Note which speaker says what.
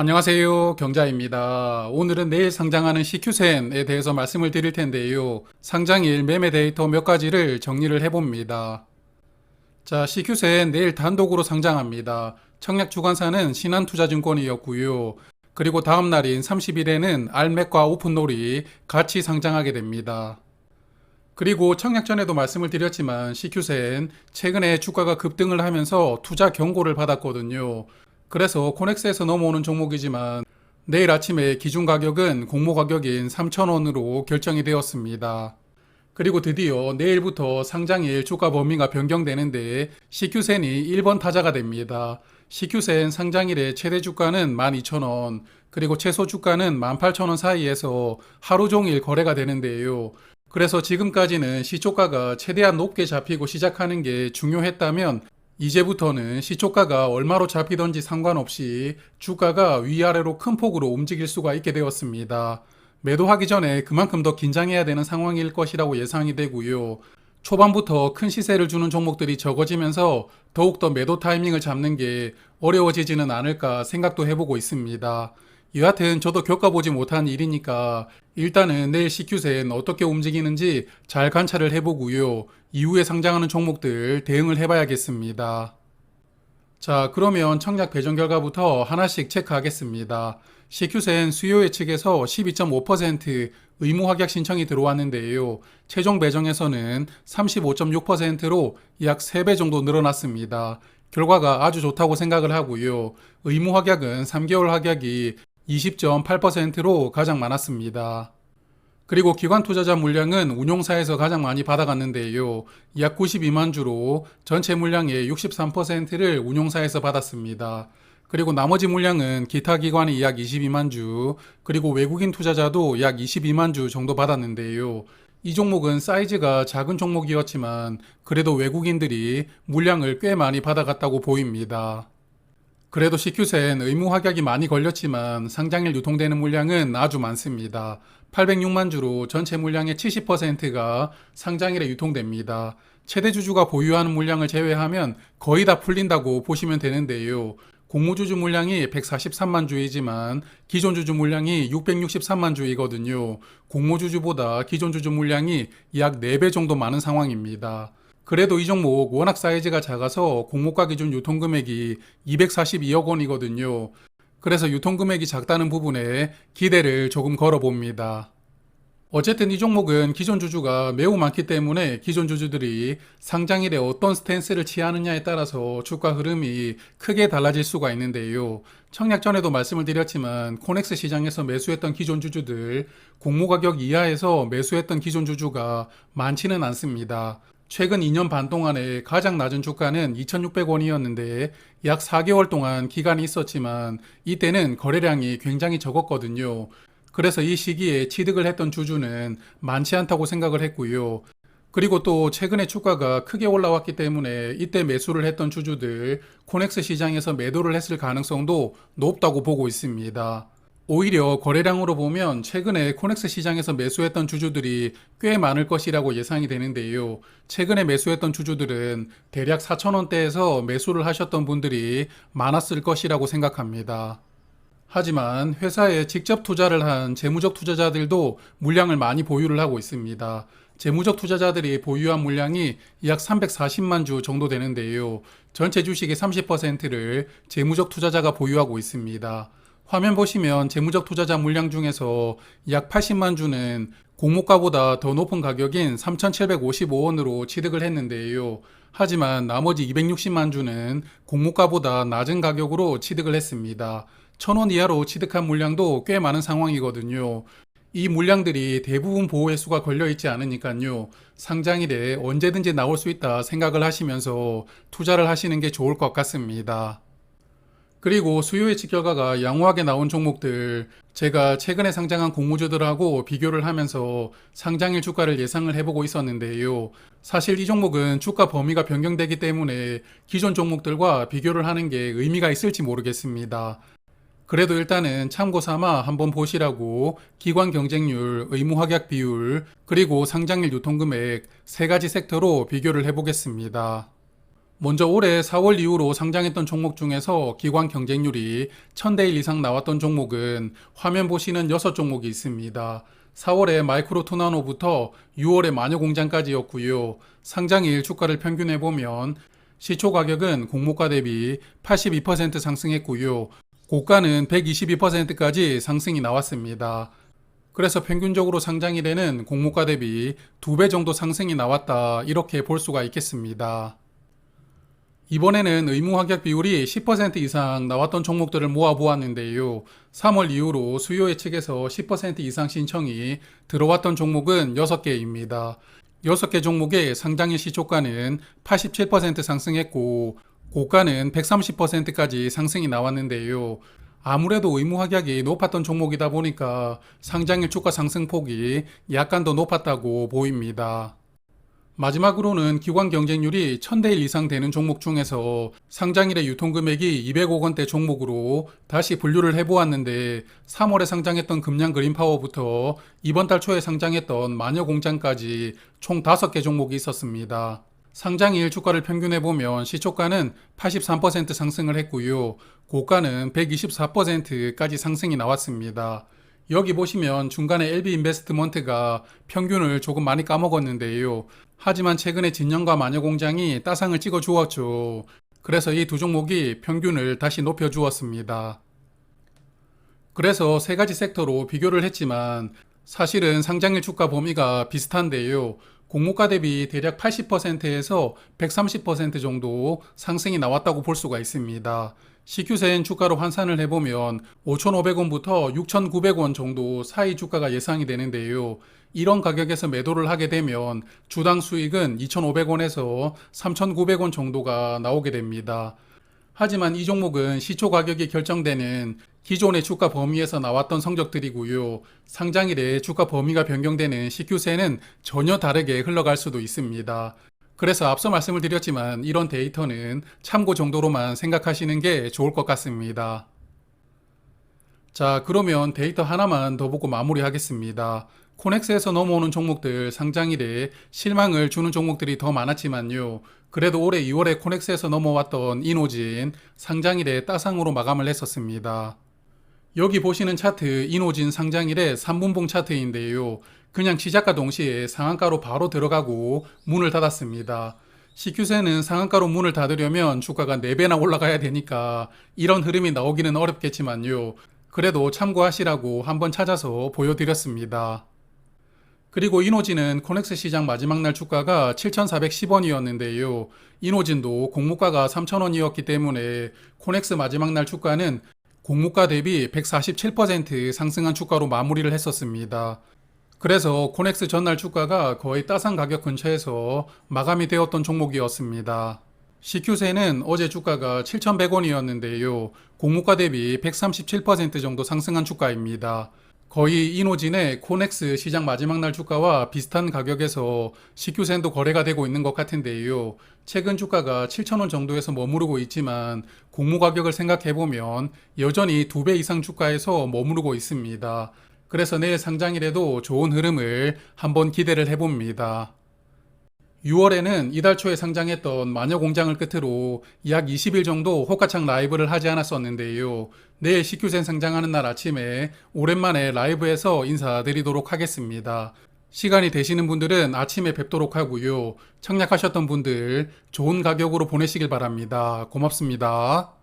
Speaker 1: 안녕하세요. 경자입니다. 오늘은 내일 상장하는 CQ센에 대해서 말씀을 드릴 텐데요. 상장일 매매 데이터 몇 가지를 정리를 해봅니다. 자, CQ센 내일 단독으로 상장합니다. 청약 주관사는 신한투자증권이었고요. 그리고 다음 날인 30일에는 알맥과 오픈롤이 같이 상장하게 됩니다. 그리고 청약 전에도 말씀을 드렸지만 CQ센 최근에 주가가 급등을 하면서 투자 경고를 받았거든요. 그래서 코넥스에서 넘어오는 종목이지만 내일 아침에 기준 가격은 공모 가격인 3,000원으로 결정이 되었습니다. 그리고 드디어 내일부터 상장일 주가 범위가 변경되는데 CQ센이 1번 타자가 됩니다. CQ센 상장일의 최대 주가는 12,000원, 그리고 최소 주가는 18,000원 사이에서 하루 종일 거래가 되는데요. 그래서 지금까지는 시초가가 최대한 높게 잡히고 시작하는 게 중요했다면 이제부터는 시초가가 얼마로 잡히던지 상관없이 주가가 위아래로 큰 폭으로 움직일 수가 있게 되었습니다. 매도하기 전에 그만큼 더 긴장해야 되는 상황일 것이라고 예상이 되고요. 초반부터 큰 시세를 주는 종목들이 적어지면서 더욱더 매도 타이밍을 잡는 게 어려워지지는 않을까 생각도 해보고 있습니다. 여하튼 저도 겪어보지 못한 일이니까 일단은 내일 CQ센 어떻게 움직이는지 잘 관찰을 해보고요. 이후에 상장하는 종목들 대응을 해봐야겠습니다. 자, 그러면 청약 배정 결과부터 하나씩 체크하겠습니다. CQ센 수요 예측에서 12.5% 의무 확약 신청이 들어왔는데요. 최종 배정에서는 35.6%로 약 3배 정도 늘어났습니다. 결과가 아주 좋다고 생각을 하고요. 의무 확약은 3개월 확약이 20.8%로 가장 많았습니다. 그리고 기관 투자자 물량은 운용사에서 가장 많이 받아갔는데요. 약 92만 주로 전체 물량의 63%를 운용사에서 받았습니다. 그리고 나머지 물량은 기타 기관이 약 22만 주, 그리고 외국인 투자자도 약 22만 주 정도 받았는데요. 이 종목은 사이즈가 작은 종목이었지만 그래도 외국인들이 물량을 꽤 많이 받아갔다고 보입니다. 그래도 CQ센 의무 확약이 많이 걸렸지만 상장일 유통되는 물량은 아주 많습니다. 806만 주로 전체 물량의 70%가 상장일에 유통됩니다. 최대 주주가 보유하는 물량을 제외하면 거의 다 풀린다고 보시면 되는데요. 공모주주 물량이 143만 주이지만 기존 주주 물량이 663만 주이거든요. 공모주주보다 기존 주주 물량이 약 4배 정도 많은 상황입니다. 그래도 이 종목 워낙 사이즈가 작아서 공모가 기준 유통금액이 242억 원이거든요. 그래서 유통금액이 작다는 부분에 기대를 조금 걸어봅니다. 어쨌든 이 종목은 기존 주주가 매우 많기 때문에 기존 주주들이 상장일에 어떤 스탠스를 취하느냐에 따라서 주가 흐름이 크게 달라질 수가 있는데요. 청약 전에도 말씀을 드렸지만 코넥스 시장에서 매수했던 기존 주주들, 공모 가격 이하에서 매수했던 기존 주주가 많지는 않습니다. 최근 2년 반 동안에 가장 낮은 주가는 2,600원이었는데 약 4개월 동안 기간이 있었지만 이때는 거래량이 굉장히 적었거든요. 그래서 이 시기에 취득을 했던 주주는 많지 않다고 생각을 했고요. 그리고 또 최근에 주가가 크게 올라왔기 때문에 이때 매수를 했던 주주들 코넥스 시장에서 매도를 했을 가능성도 높다고 보고 있습니다. 오히려 거래량으로 보면 최근에 코넥스 시장에서 매수했던 주주들이 꽤 많을 것이라고 예상이 되는데요. 최근에 매수했던 주주들은 대략 4,000원대에서 매수를 하셨던 분들이 많았을 것이라고 생각합니다. 하지만 회사에 직접 투자를 한 재무적 투자자들도 물량을 많이 보유를 하고 있습니다. 재무적 투자자들이 보유한 물량이 약 340만 주 정도 되는데요. 전체 주식의 30%를 재무적 투자자가 보유하고 있습니다. 화면 보시면 재무적 투자자 물량 중에서 약 80만 주는 공모가보다 더 높은 가격인 3,755원으로 취득을 했는데요. 하지만 나머지 260만 주는 공모가보다 낮은 가격으로 취득을 했습니다. 1,000원 이하로 취득한 물량도 꽤 많은 상황이거든요. 이 물량들이 대부분 보호회수가 걸려있지 않으니까요. 상장일에 언제든지 나올 수 있다 생각을 하시면서 투자를 하시는 게 좋을 것 같습니다. 그리고 수요 예측 결과가 양호하게 나온 종목들, 제가 최근에 상장한 공모주들하고 비교를 하면서 상장일 주가를 예상을 해보고 있었는데요. 사실 이 종목은 주가 범위가 변경되기 때문에 기존 종목들과 비교를 하는 게 의미가 있을지 모르겠습니다. 그래도 일단은 참고 삼아 한번 보시라고 기관 경쟁률, 의무 확약 비율, 그리고 상장일 유통금액 3가지 섹터로 비교를 해보겠습니다. 먼저 올해 4월 이후로 상장했던 종목 중에서 기관 경쟁률이 1000대 1 이상 나왔던 종목은 화면 보시는 6종목이 있습니다. 4월에 마이크로 투나노부터 6월에 마녀공장까지였고요. 상장일 주가를 평균해보면 시초 가격은 공모가 대비 82% 상승했고요. 고가는 122%까지 상승이 나왔습니다. 그래서 평균적으로 상장일에는 공모가 대비 2배 정도 상승이 나왔다, 이렇게 볼 수가 있겠습니다. 이번에는 의무 합격 비율이 10% 이상 나왔던 종목들을 모아보았는데요. 3월 이후로 수요 예측에서 10% 이상 신청이 들어왔던 종목은 6개입니다. 6개 종목의 상장일 시초가는 87% 상승했고 고가는 130%까지 상승이 나왔는데요. 아무래도 의무 합격이 높았던 종목이다 보니까 상장일 주가 상승폭이 약간 더 높았다고 보입니다. 마지막으로는 기관 경쟁률이 1000대 1 이상 되는 종목 중에서 상장일의 유통금액이 200억 원대 종목으로 다시 분류를 해보았는데 3월에 상장했던 금양 그린파워부터 이번 달 초에 상장했던 마녀공장까지 총 5개 종목이 있었습니다. 상장일 주가를 평균해보면 시초가는 83% 상승을 했고요. 고가는 124%까지 상승이 나왔습니다. 여기 보시면 중간에 LB인베스트먼트가 평균을 조금 많이 까먹었는데요. 하지만 최근에 진영과 마녀공장이 따상을 찍어 주었죠. 그래서 이 두 종목이 평균을 다시 높여 주었습니다. 그래서 세 가지 섹터로 비교를 했지만 사실은 상장일 주가 범위가 비슷한데요. 공모가 대비 대략 80%에서 130% 정도 상승이 나왔다고 볼 수가 있습니다. CQ센 주가로 환산을 해보면 5,500원부터 6,900원 정도 사이 주가가 예상이 되는데요. 이런 가격에서 매도를 하게 되면 주당 수익은 2,500원에서 3,900원 정도가 나오게 됩니다. 하지만 이 종목은 시초 가격이 결정되는 기존의 주가 범위에서 나왔던 성적들이고요. 상장일에 주가 범위가 변경되는 CQ세는 전혀 다르게 흘러갈 수도 있습니다. 그래서 앞서 말씀을 드렸지만 이런 데이터는 참고 정도로만 생각하시는 게 좋을 것 같습니다. 자, 그러면 데이터 하나만 더 보고 마무리하겠습니다. 코넥스에서 넘어오는 종목들 상장일에 실망을 주는 종목들이 더 많았지만요. 그래도 올해 2월에 코넥스에서 넘어왔던 이노진 상장일에 따상으로 마감을 했었습니다. 여기 보시는 차트 이노진 상장일의 3분봉 차트인데요. 그냥 시작과 동시에 상한가로 바로 들어가고 문을 닫았습니다. CQ세는 상한가로 문을 닫으려면 주가가 4배나 올라가야 되니까 이런 흐름이 나오기는 어렵겠지만요. 그래도 참고하시라고 한번 찾아서 보여드렸습니다. 그리고 이노진은 코넥스 시장 마지막 날 주가가 7,410원이었는데요. 이노진도 공모가가 3,000원이었기 때문에 코넥스 마지막 날 주가는 공모가 대비 147% 상승한 주가로 마무리를 했었습니다. 그래서 코넥스 전날 주가가 거의 따상 가격 근처에서 마감이 되었던 종목이었습니다. CQ세는 어제 주가가 7,100원이었는데요. 공모가 대비 137% 정도 상승한 주가입니다. 거의 이노진의 코넥스 시장 마지막 날 주가와 비슷한 가격에서 CQ센도 거래가 되고 있는 것 같은데요. 최근 주가가 7,000원 정도에서 머무르고 있지만 공모 가격을 생각해보면 여전히 2배 이상 주가에서 머무르고 있습니다. 그래서 내일 상장일에도 좋은 흐름을 한번 기대를 해봅니다. 6월에는 이달 초에 상장했던 마녀공장을 끝으로 약 20일 정도 호가창 라이브를 하지 않았었는데요. 내일 CQ센 상장하는 날 아침에 오랜만에 라이브에서 인사드리도록 하겠습니다. 시간이 되시는 분들은 아침에 뵙도록 하고요. 청약하셨던 분들 좋은 가격으로 보내시길 바랍니다. 고맙습니다.